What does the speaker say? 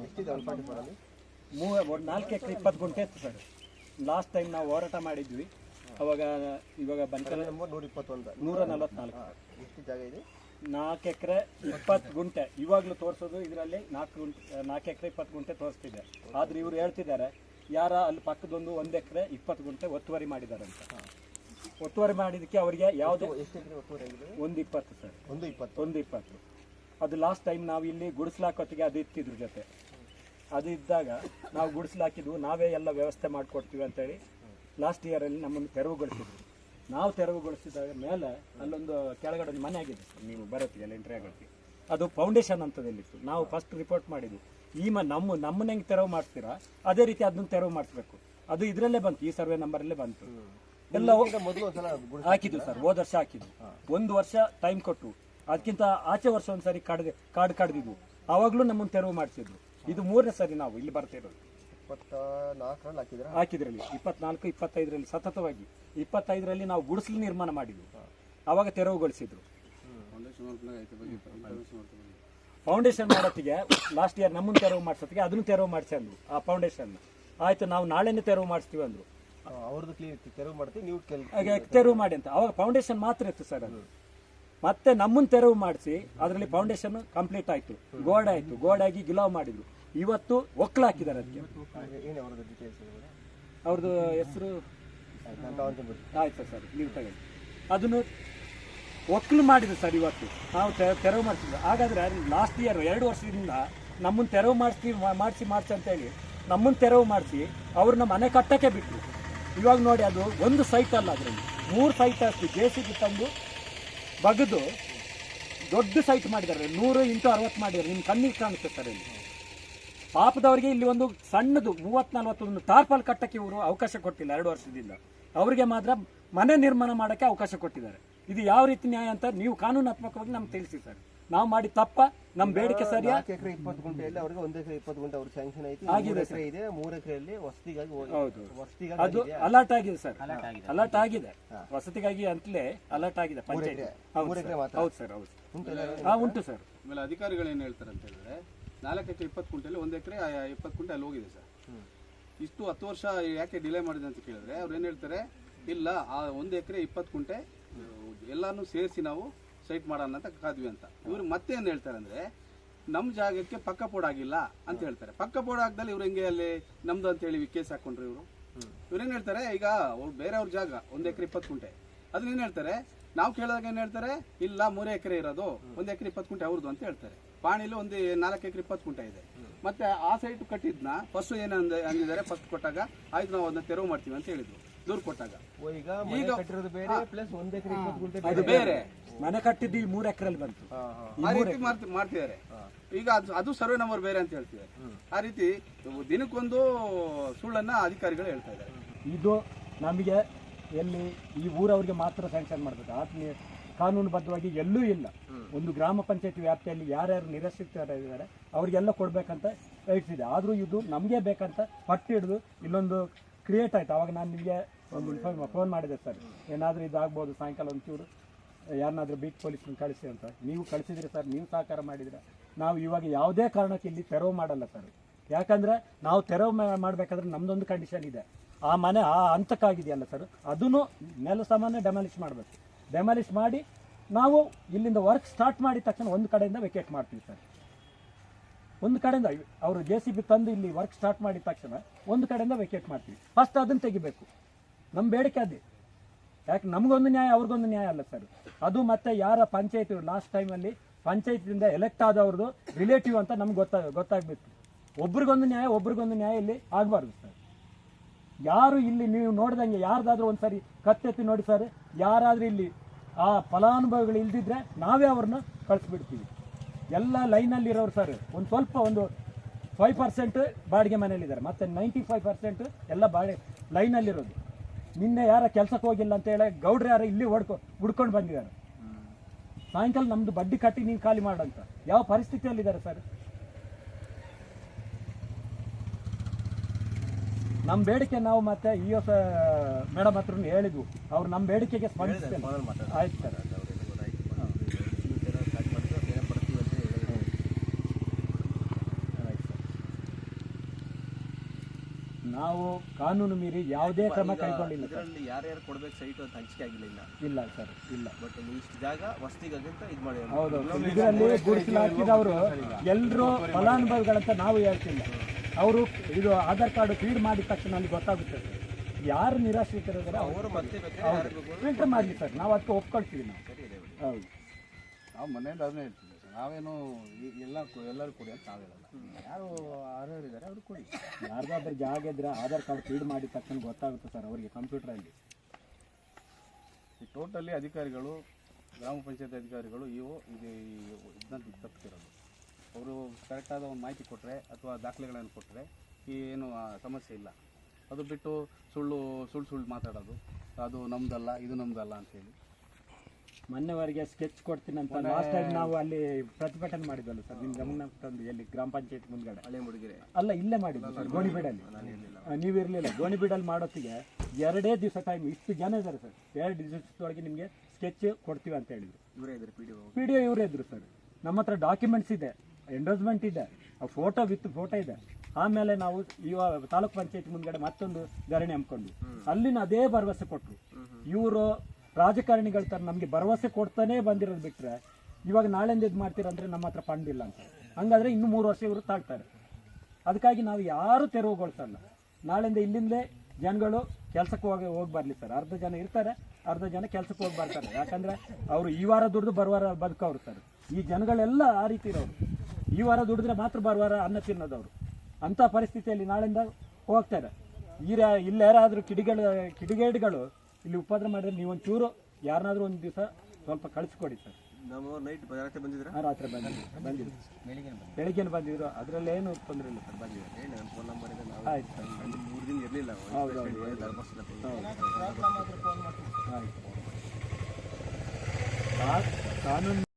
ಒಂದು 4 ಎಕರೆ 20 ಗುಂಟೆ ಇತ್ತು ಸರ್. ಲಾಸ್ಟ್ ಟೈಮ್ ನಾವು ಹೋರಾಟ ಮಾಡಿದ್ವಿ ಅವಾಗ. ಇವಾಗ ಬಂಕಲ್ 144 ಎಷ್ಟು ಜಾಗ ಇದೆ? 4 ಎಕರೆ 20 ಗುಂಟೆ ಇವಾಗಲೂ ತೋರಿಸೋದು ಇದರಲ್ಲಿ 4 ಎಕರೆ 20 ಗುಂಟೆ ತೋರಿಸ್ತಿದೆ. ಆದ್ರೆ ಇವ್ರು ಹೇಳ್ತಿದ್ದಾರೆ ಯಾರ ಅಲ್ಲಿ ಪಕ್ಕದೊಂದು 1 ಎಕರೆ 20 ಗುಂಟೆ ಒತ್ತುವರಿ ಮಾಡಿದ್ದಾರೆ ಅಂತ. ಒತ್ತುವರಿ ಮಾಡಿದಕ್ಕೆ ಅವರಿಗೆ ಯಾವುದೇ 120 ಸರ್, 120. ಅದು ಲಾಸ್ಟ್ ಟೈಮ್ ನಾವು ಇಲ್ಲಿ ಗುಡಿಸ್ಲಾಕೋತಿಗೆ ಅದು ಇತ್ತಿದ್ರ ಜೊತೆ ಅದು ಇದ್ದಾಗ ನಾವು ಗುಡಿಸ್ಲಾಕಿದ್ವು, ನಾವೇ ಎಲ್ಲ ವ್ಯವಸ್ಥೆ ಮಾಡಿಕೊಡ್ತೀವಿ ಅಂತೇಳಿ ಲಾಸ್ಟ್ ಇಯರಲ್ಲಿ ನಮ್ಮನ್ನು ತೆರವುಗೊಳಿಸಿದ್ವಿ. ನಾವು ತೆರವುಗೊಳಿಸಿದಾಗ ಮೇಲೆ ಅಲ್ಲೊಂದು ಕೆಳಗಡೆ ಒಂದು ಮನೆ ಆಗಿದೆ, ನೀವು ಬರೋತ್ತಿಗೆಲ್ಲ ಎಂಟ್ರಿ ಆಗೋಕ್ಕೆ ಅದು ಫೌಂಡೇಶನ್ ಅಂತದಲ್ಲಿತ್ತು. ನಾವು ಫಸ್ಟ್ ರಿಪೋರ್ಟ್ ಮಾಡಿದ್ವಿ, ಈ ನಮ್ಮನ್ನ ಹೆಂಗೆ ತೆರವು ಮಾಡಿಸ್ತೀರಾ ಅದೇ ರೀತಿ ಅದನ್ನ ತೆರವು ಮಾಡಿಸ್ಬೇಕು. ಅದು ಇದರಲ್ಲೇ ಬಂತು, ಈ ಸರ್ವೆ ನಂಬರಲ್ಲೇ ಬಂತು. ಎಲ್ಲ ಹಾಕಿದ್ವಿ ಸರ್, ಹೋದ ವರ್ಷ ಹಾಕಿದ್ವಿ. 1 ವರ್ಷ ಟೈಮ್ ಕೊಟ್ಟು ಅದಕ್ಕಿಂತ ಆಚೆ ವರ್ಷ ಒಂದ್ಸರಿ ಕಾಡು ಕಡ್ದಿದ್ವು, ಆವಾಗಲೂ ನಮ್ಮನ್ನು ತೆರವು ಮಾಡಿಸಿದ್ರು. ಇದು 3ನೇ ಸರಿ ನಾವು ಇಲ್ಲಿ ಬರ್ತಿರೋದು. 24 24 25ರಲ್ಲಿ ಸತತವಾಗಿ 25ರಲ್ಲಿ ನಾವು ಗುಡಿಸಲು ನಿರ್ಮಾಣ ಮಾಡಿದ್ವಿ, ಆವಾಗ ತೆರವುಗೊಳಿಸಿದ್ರು. ಫೌಂಡೇಶನ್ ಮಾಡೋತ್ತಿಗೆ ಲಾಸ್ಟ್ ಇಯರ್ ನಮ್ಮನ್ನು ತೆರವು ಮಾಡಿಸೋತ್ತಿಗೆ ಅದನ್ನು ತೆರವು ಮಾಡಿಸಿ ಅಂದ್ರು. ಆ ಫೌಂಡೇಶನ್ ಆಯ್ತು ನಾವು ನಾಳೆನೇ ತೆರವು ಮಾಡಿಸ್ತೀವಿ ಅಂದ್ರು. ಅವ್ರದ್ದು ತೆರವು ಮಾಡ್ತೀವಿ, ನೀವು ತೆರವು ಮಾಡಿ ಅಂತ. ಅವಾಗ ಫೌಂಡೇಶನ್ ಮಾತ್ರ ಇತ್ತು ಸರ್. ಅದು ಮತ್ತೆ ನಮ್ಮನ್ನು ತೆರವು ಮಾಡಿಸಿ ಅದರಲ್ಲಿ ಫೌಂಡೇಶನ್ ಕಂಪ್ಲೀಟ್ ಆಯ್ತು, ಗೋಡೆ ಆಯ್ತು, ಗೋಡೆ ಆಗಿ ಗಿಲಾವ್ ಮಾಡಿದ್ರು. ಇವತ್ತು ಒಕ್ಕಲು ಹಾಕಿದ್ದಾರೆ ಅದಕ್ಕೆ. ಅವ್ರದ್ದು ಹೆಸರು ಆಯ್ತು ಸರ್, ನೀವು ತಗೊಳ್ಳಿ. ಅದನ್ನು ಒಕ್ಕಲು ಮಾಡಿದ್ರು ಸರ್. ಇವತ್ತು ನಾವು ತೆರವು ಮಾಡಿಸಿದ್ವಿ. ಹಾಗಾದ್ರೆ ಲಾಸ್ಟ್ ಇಯರ್ 2 ವರ್ಷದಿಂದ ನಮ್ಮನ್ನು ತೆರವು ಮಾಡಿಸಿ ಅಂತೇಳಿ ನಮ್ಮನ್ನು ತೆರವು ಮಾಡಿಸಿ ಅವ್ರನ್ನ ಮನೆ ಕಟ್ಟಕ್ಕೆ ಬಿಟ್ಟರು. ಇವಾಗ ನೋಡಿ ಅದು ಒಂದು ಸೈಟ್ ಅಲ್ಲ, ಅದರಲ್ಲಿ 3 ಸೈಟ್ ಅಷ್ಟು JCB ತಂದು ಬಗೆದು ದೊಡ್ಡ ಸೈಟ್ ಮಾಡಿದ್ದಾರೆ. 100 x 60 ಮಾಡಿದ್ದಾರೆ. ನಿಮ್ಮ ಕಣ್ಣಿಗೆ ಕಾಣುತ್ತೆ ಸರ್. ಇಲ್ಲಿ ಪಾಪದವರಿಗೆ ಇಲ್ಲಿ ಒಂದು ಸಣ್ಣದು 30-40 ಟಾರ್ಪಲ್ ಕಟ್ಟಕ್ಕೆ ಇವರು ಅವಕಾಶ ಕೊಟ್ಟಿಲ್ಲ 2 ವರ್ಷದಿಂದ. ಅವರಿಗೆ ಮಾತ್ರ ಮನೆ ನಿರ್ಮಾಣ ಮಾಡೋಕ್ಕೆ ಅವಕಾಶ ಕೊಟ್ಟಿದ್ದಾರೆ. ಇದು ಯಾವ ರೀತಿ ನ್ಯಾಯ ಅಂತ ನೀವು ಕಾನೂನಾತ್ಮಕವಾಗಿ ನಮ್ಗೆ ತಿಳಿಸಿ ಸರ್. ನಾವು ಮಾಡಿ ತಪ್ಪ, ನಮ್ಮ ಬೇಡಿಕೆ ಸರಿಯಾ? 4 ಎಕರೆ 20 ಗುಂಟೆಯಲ್ಲಿ ಅವರಿಗೆ 1 ಎಕರೆ 20 ಗುಂಟೆ ಅವ್ರಿಗೆ ಸ್ಯಾಂಕ್ಷನ್ ಆಯ್ತು, ಆಗಿದೆ ಸರ್. ಇದೆ 3 ಎಕರೆಯಲ್ಲಿ ವಸತಿಗಾಗಿ. ಹೌದು, ಅದು ಅಲರ್ಟ್ ಆಗಿದೆ ಸರ್, ಅಲರ್ಟ್ ಆಗಿದೆ. ವಸತಿಗಾಗಿ ಅಂತಲೇ ಅಲರ್ಟ್ ಆಗಿದೆ ಪಂಚಾಯತ್. ಹೌದು ಸರ್, ಹೌದು ಉಂಟು ಸರ್. ಆಮೇಲೆ ಅಧಿಕಾರಿಗಳು ಏನು ಹೇಳ್ತಾರೆ ಅಂತ ಹೇಳಿದ್ರೆ 4 ಎಕರೆ 20 ಗುಂಟೆಯಲ್ಲಿ 1 ಎಕರೆ 20 ಗುಂಟೆ ಅಲ್ಲಿ ಹೋಗಿದೆ ಸರ್. ಇಷ್ಟು 10 ವರ್ಷ ಯಾಕೆ ಡಿಲೇ ಮಾಡಿದೆ ಅಂತ ಕೇಳಿದ್ರೆ ಅವ್ರು ಏನು ಹೇಳ್ತಾರೆ, ಇಲ್ಲ ಆ 1 ಎಕರೆ 20 ಗುಂಟೆ ಎಲ್ಲಾನು ಸೇರಿಸಿ ನಾವು ಸೈಟ್ ಮಾಡೋಣ ಅಂತ ಕಾದ್ವಿ ಅಂತ. ಇವ್ರು ಮತ್ತೆ ಏನು ಹೇಳ್ತಾರೆ ಅಂದ್ರೆ ನಮ್ಮ ಜಾಗಕ್ಕೆ ಪಕ್ಕ ಬೋರ್ಡ್ ಆಗಿಲ್ಲ ಅಂತ ಹೇಳ್ತಾರೆ. ಪಕ್ಕ ಬೋರ್ಡ್ ಆಗದಲ್ಲಿ ಇವ್ರು ಹೆಂಗೆ ಅಲ್ಲಿ ನಮ್ದು ಅಂತ ಹೇಳಿ ಕೇಸ್ ಹಾಕೊಂಡ್ರು ಇವ್ರೇನು ಹೇಳ್ತಾರೆ, ಈಗ ಅವ್ರು ಬೇರೆಯವ್ರ ಜಾಗ 1 ಎಕರೆ 20 ಗುಂಟೆ ಅದನ್ನ ಏನು ಹೇಳ್ತಾರೆ, ನಾವು ಕೇಳಿದಾಗ ಏನು ಹೇಳ್ತಾರೆ, ಇಲ್ಲ 3 ಎಕರೆ ಇರೋದು 1 ಎಕರೆ 20 ಗುಂಟೆ ಅವ್ರದ್ದು ಅಂತ ಹೇಳ್ತಾರೆ. ಪಾಣಿಲಿ ಒಂದು 4 ಎಕರೆ 20 ಗುಂಟೆ ಇದೆ. ಮತ್ತೆ ಆ ಸೈಟ್ ಕಟ್ಟಿದ್ನ ಫಸ್ಟ್ ಏನು ಅಂದಿದ್ದಾರೆ, ಫಸ್ಟ್ ಕೊಟ್ಟಾಗ ಆಯ್ತು ನಾವು ಅದನ್ನ ತೆರವು ಮಾಡ್ತೀವಿ ಅಂತ ಹೇಳಿದ್ರು ದೂರು ಕೊಟ್ಟಾಗ. ಅದು ಬೇರೆ ಮನೆ ಕಟ್ಟಿದ್ದು 3 ಎಕರೆಲ್ಲಿ ಬಂತು, ಆ ರೀತಿ ಮಾಡ್ತಿದ್ದಾರೆ. ಈಗ ಅದು ಸರ್ವೆ ನಂಬರ್ ಬೇರೆ ಅಂತ ಹೇಳ್ತಿದ್ದಾರೆ. ಆ ರೀತಿ ದಿನಕ್ಕೊಂದು ಸುಳ್ಳನ್ನ ಅಧಿಕಾರಿಗಳು ಹೇಳ್ತಾ ಇದ್ದಾರೆ. ಇದು ನಮಗೆ ಎಲ್ಲಿ ಈ ಊರವ್ರಿಗೆ ಮಾತ್ರ ಸ್ಯಾಂಕ್ಷನ್ ಮಾಡಬೇಕು. ಕಾನೂನುಬದ್ಧವಾಗಿ ಎಲ್ಲೂ ಇಲ್ಲ. ಒಂದು ಗ್ರಾಮ ಪಂಚಾಯತ್ ವ್ಯಾಪ್ತಿಯಲ್ಲಿ ಯಾರ್ಯಾರು ನಿರಾಶ್ರಿತರಿದ್ದಾರೆ ಅವರಿಗೆಲ್ಲ ಕೊಡ್ಬೇಕಂತ ಹೇಳ್ತಿದೆ. ಆದರೂ ಇದು ನಮಗೆ ಬೇಕಂತ ಪಟ್ಟು ಹಿಡಿದು ಇಲ್ಲೊಂದು ಕ್ರಿಯೇಟ್ ಆಯ್ತು. ಅವಾಗ ನಾನು ನಿಮಗೆ ಒಂದು ಫೋನ್ ಮಾಡಿದೆ ಸರ್, ಏನಾದರೂ ಇದಾಗ್ಬೋದು ಸಾಯಂಕಾಲ ಒಂಚೂರು ಯಾರನ್ನಾದ್ರೂ ಬೀಟ್ ಪೊಲೀಸ್ನ ಕಳಿಸಿ ಅಂತ. ನೀವು ಕಳಿಸಿದ್ರಿ ಸರ್, ನೀವು ಸಹಕಾರ ಮಾಡಿದ್ರೆ ನಾವು ಇವಾಗ ಯಾವುದೇ ಕಾರಣಕ್ಕೆ ಇಲ್ಲಿ ತೆರವು ಮಾಡಲ್ಲ ಸರ್. ಯಾಕಂದರೆ ನಾವು ತೆರವು ಮಾಡಬೇಕಾದ್ರೆ ನಮ್ಮದೊಂದು ಕಂಡೀಷನ್ ಇದೆ. ಆ ಮನೆ ಆ ಹಂತಕ್ಕಾಗಿದೆಯಲ್ಲ ಸರ್, ಅದನ್ನು ನೆಲಸಮಾನ ಡೆಮಾಲಿಷ್ ಮಾಡಬೇಕು. ಡೆಮಾಲಿಷ್ ಮಾಡಿ ನಾವು ಇಲ್ಲಿಂದ ವರ್ಕ್ ಸ್ಟಾರ್ಟ್ ಮಾಡಿದ ತಕ್ಷಣ ಒಂದು ಕಡೆಯಿಂದ ವೆಕೇಟ್ ಮಾಡ್ತೀವಿ ಸರ್. ಒಂದು ಕಡೆಯಿಂದ ಅವರು JCB ತಂದು ಇಲ್ಲಿ ವರ್ಕ್ ಸ್ಟಾರ್ಟ್ ಮಾಡಿದ ತಕ್ಷಣ ಒಂದು ಕಡೆಯಿಂದ ವೆಕೇಟ್ ಮಾಡ್ತೀವಿ. ಫಸ್ಟ್ ಅದನ್ನು ತೆಗಿಬೇಕು. ನಮ್ಮ ಬೇಡಿಕೆ ಅದೇ. ಯಾಕೆ ನಮಗೊಂದು ನ್ಯಾಯ ಅವ್ರಿಗೊಂದು ನ್ಯಾಯ ಅಲ್ಲ ಸರ್. ಅದು ಮತ್ತೆ ಯಾರ ಪಂಚಾಯತ್ ಲಾಸ್ಟ್ ಟೈಮಲ್ಲಿ ಪಂಚಾಯತಿಂದ ಎಲೆಕ್ಟ್ ಆದವ್ರದ್ದು ರಿಲೇಟಿವ್ ಅಂತ ನಮ್ಗೆ ಗೊತ್ತಾಗಬೇಕು. ಒಬ್ರಿಗೊಂದು ನ್ಯಾಯ ಇಲ್ಲಿ ಆಗಬಾರ್ದು ಸರ್. ಯಾರು ಇಲ್ಲಿ ನೀವು ನೋಡ್ದಂಗೆ ಯಾರ್ದಾದ್ರೂ ಒಂದ್ಸರಿ ಕತ್ತೆತ್ತಿ ನೋಡಿ ಸರ್, ಯಾರಾದ್ರೂ ಇಲ್ಲಿ ಆ ಫಲಾನುಭವಿಗಳು ಇಲ್ದಿದ್ರೆ ನಾವೇ ಅವ್ರನ್ನ ಕಳಿಸ್ಬಿಡ್ತೀವಿ. ಎಲ್ಲ ಲೈನಲ್ಲಿರೋರು ಸರ್ ಒಂದು ಸ್ವಲ್ಪ ಒಂದು 5% ಬಾಡಿಗೆ ಮನೇಲಿದ್ದಾರೆ, ಮತ್ತೆ 95% ಎಲ್ಲ ಲೈನಲ್ಲಿರೋದು. ನಿನ್ನೆ ಯಾರ ಕೆಲಸಕ್ಕೆ ಹೋಗಿಲ್ಲ ಅಂತ ಹೇಳಿ ಗೌಡ್ರು ಯಾರು ಇಲ್ಲಿ ಹುಡ್ಕೊಂಡು ಬಂದಿದ್ದಾರೆ. ಸಾಯಂಕಾಲ ನಮ್ದು ಬಡ್ಡಿ ಕಟ್ಟಿ ನೀವು ಖಾಲಿ ಮಾಡಂತ ಯಾವ ಪರಿಸ್ಥಿತಿಯಲ್ಲಿದ್ದಾರೆ ಸರ್. ನಮ್ಮ ಬೇಡಿಕೆ ನಾವು ಮತ್ತೆ EO ಮೇಡಮ್ ಹತ್ರ ಹೇಳಿದ್ವು, ಅವ್ರು ನಮ್ಮ ಬೇಡಿಕೆಗೆ ಸ್ಪಂದಿಸ್ತಾರೆ. ಆಯ್ತು ಸರ್. ನಾವು ಕಾನೂನು ಮೀರಿ ಯಾವುದೇ ಕ್ರಮ ಕೈಗೊಂಡಿಲ್ಲ ಸರ್. ಇದರಲ್ಲಿ ಯಾರ್ಯಾರು ಕೊಡ್ಬೇಕು ಸೈಟ್ ಅಂತ ಹಂಚಿಕೆ ಆಗಿಲ್ಲ ಇಲ್ಲ. ಇಲ್ಲ ಸರ್, ಇಲ್ಲ. ಬಟ್ ಇಷ್ಟು ಜಾಗ ವಸತಿಗಾಗಿ ಅಂತ ಇದು ಮಾಡಿ ಹೌದು, ಇದರಲ್ಲಿ ಗುಡಿಸಲು ಹಾಕಿದವರು ಎಲ್ಲರೂ ಫಲಾನುಭವಿಗಳಂತ ನಾವು ಹೇಳ್ತಿಲ್ಲ. ಅವರು ಇದು ಆಧಾರ್ ಕಾರ್ಡ್ ಫೀಡ್ ಮಾಡಿದ ತಕ್ಷಣ ಅಲ್ಲಿ ಗೊತ್ತಾಗುತ್ತೆ ಸರ್ ಯಾರು ನಿರಾಶ್ರಿತರಿದ್ದಾರೆ ಅವರು ಮತ್ತೆ ಫಿಲ್ಟರ್ ಮಾಡಲಿ ಸರ್, ನಾವು ಅದಕ್ಕೆ ಒಪ್ಕೊಳ್ತೀವಿ ನಾವು. ಹೌದು, ನಾವು ಮನೆಯಿಂದ ಅದನ್ನೇ ಹೇಳ್ತೀವಿ ಸರ್. ನಾವೇನು ಎಲ್ಲರೂ ಕೊಡಿ ಅಂತ ನಾವು ಹೇಳಲ್ಲ. ಯಾರು ಅರ್ಹರಿದ್ದಾರೆ ಅವ್ರು ಕೊಡಿ. ಯಾರ್ದಾದ್ರೂ ಜಾಗ ಇದ್ರೆ ಆಧಾರ್ ಕಾರ್ಡ್ ಫೀಡ್ ಮಾಡಿದ ತಕ್ಷಣ ಗೊತ್ತಾಗುತ್ತೆ ಸರ್ ಅವರಿಗೆ ಕಂಪ್ಯೂಟ್ರಲ್ಲಿ. ಈ ಟೋಟಲಿ ಅಧಿಕಾರಿಗಳು, ಗ್ರಾಮ ಪಂಚಾಯತ್ ಅಧಿಕಾರಿಗಳು ಇದನ್ನ ತಪ್ಪಿರೋದು. ಅವರು ಕರೆಕ್ಟಾದ ಒಂದು ಮಾಹಿತಿ ಕೊಟ್ಟರೆ ಅಥವಾ ದಾಖಲೆಗಳನ್ನು ಕೊಟ್ಟರೆ ಏನು ಸಮಸ್ಯೆ ಇಲ್ಲ. ಅದು ಬಿಟ್ಟು ಸುಳ್ಳು ಮಾತಾಡೋದು, ಅದು ನಮ್ದಲ್ಲ ಇದು ನಮ್ದಲ್ಲ ಅಂತೇಳಿ. ಮೊನ್ನೆವರೆಗೆ ಸ್ಕೆಚ್ ಕೊಡ್ತೀನಿ ಅಂತ ಲಾಸ್ಟ್ ಟೈಮ್ ನಾವು ಅಲ್ಲಿ ಪ್ರತಿಭಟನೆ ಮಾಡಿದ್ವಲ್ಲ ಸರ್, ನಿಮ್ಮ ಗಮನ ತಂದು ಎಲ್ಲಿ ಗ್ರಾಮ ಪಂಚಾಯತ್ ಮುಂದ್ಗಡೆ ಹಳೆ ಮುಡುಗೆರೆ ಅಲ್ಲ ಇಲ್ಲೇ ಮಾಡಿದ್ವಿ ಸರ್, ಗೋಣಿಬೀಡಲ್ಲಿ. ನೀವು ಇರಲಿಲ್ಲ. ಗೋಣಿಬೀಡಲ್ಲಿ ಮಾಡೋತ್ತಿಗೆ 2 ದಿವಸ ಟೈಮ್, ಇಷ್ಟು ಜನ ಇದ್ದಾರೆ ಸರ್, 2 ದಿವಸದೊಳಗೆ ನಿಮಗೆ ಸ್ಕೆಚ್ ಕೊಡ್ತೀವಿ ಅಂತ ಹೇಳಿದ್ರು. ಇವರೇ ಇದ್ದಾರೆ ಪಿ ಡಿ ಒ ಇವರೇ ಇದ್ರು ಸರ್. ನಮ್ಮ ಹತ್ರ ಡಾಕ್ಯುಮೆಂಟ್ಸ್ ಇದೆ, ಎಂಡೋಸ್ಮೆಂಟ್ ಇದೆ, ಫೋಟೋ ವಿತ್ ಫೋಟೋ ಇದೆ. ಆಮೇಲೆ ನಾವು ಇವಾಗ ತಾಲೂಕ್ ಪಂಚಾಯತ್ ಮುಂದ್ಗಡೆ ಮತ್ತೊಂದು ಧರಣಿ ಹಮ್ಮಿಕೊಂಡ್ವಿ. ಅಲ್ಲಿನ ಅದೇ ಭರವಸೆ ಕೊಟ್ಟರು. ಇವರು ರಾಜಕಾರಣಿಗಳ ಥರ ನಮಗೆ ಭರವಸೆ ಕೊಡ್ತಾನೆ ಬಂದಿರೋದು ಬಿಟ್ಟರೆ ಇವಾಗ ನಾಳೆಂದು ಇದು ಮಾಡ್ತೀರಂದ್ರೆ ನಮ್ಮ ಹತ್ರ ಫಂಡ್ ಇಲ್ಲ ಅಂತ. ಹಂಗಾದ್ರೆ ಇನ್ನೂ 3 ವರ್ಷ ಇವರು ತಾಳ್ತಾರೆ. ಅದಕ್ಕಾಗಿ ನಾವು ಯಾರು ತೆರವುಗೊಳಿಸಲ್ಲ. ನಾಳೆಯಿಂದ ಇಲ್ಲಿಂದಲೇ ಜನಗಳು ಕೆಲಸಕ್ಕೆ ಹೋಗಿ ಬರಲಿ ಸರ್. ಅರ್ಧ ಜನ ಇರ್ತಾರೆ, ಅರ್ಧ ಜನ ಕೆಲಸಕ್ಕೆ ಹೋಗಿ ಬರ್ತಾರೆ. ಯಾಕಂದರೆ ಅವರು ಈ ವಾರ ದುಡಿದು ಬರುವಾರ ಬದುಕವ್ರು ಸರ್. ಈ ಜನಗಳೆಲ್ಲ ಆ ರೀತಿ ಇರೋರು. ಈ ವಾರ ದುಡಿದ್ರೆ ಮಾತ್ರ ಬರುವಾರ ಅನ್ನ ತಿನ್ನೋದವರು. ಅಂಥ ಪರಿಸ್ಥಿತಿಯಲ್ಲಿ ನಾಳೆಯಿಂದ ಹೋಗ್ತಾರೆ. ಇಲ್ಲಿ ಯಾರಾದರೂ ಕಿಡಿಗೇಡಿಗಳು ಇಲ್ಲಿ ಉಪದ್ರ ಮಾಡಿದ್ರೆ ನೀವೊಂಚೂರು ಯಾರನ್ನಾದ್ರೂ ಒಂದು ದಿವಸ ಸ್ವಲ್ಪ ಕಳಿಸ್ಕೊಡಿ ಸರ್. ನಾವು ನೈಟ್ ರಾತ್ರಿ ಬಂದಿದ್ರೆ ರಾತ್ರಿ ಬಂದಿದ್ರು ಬೆಳಿಗ್ಗೆ ಬಂದಿದ್ರು. ಅದರಲ್ಲೇನು ತೊಂದರೆ ಇಲ್ಲ ಸರ್, ಬಂದಿದ್ರು. ನನ್ನ ಫೋನ್ ನಂಬರ್ ಇದೆ. ಆಯ್ತು ಸರ್, 3 ದಿನ ಇರಲಿಲ್ಲ. ಆಯ್ತು. ಕಾನೂನು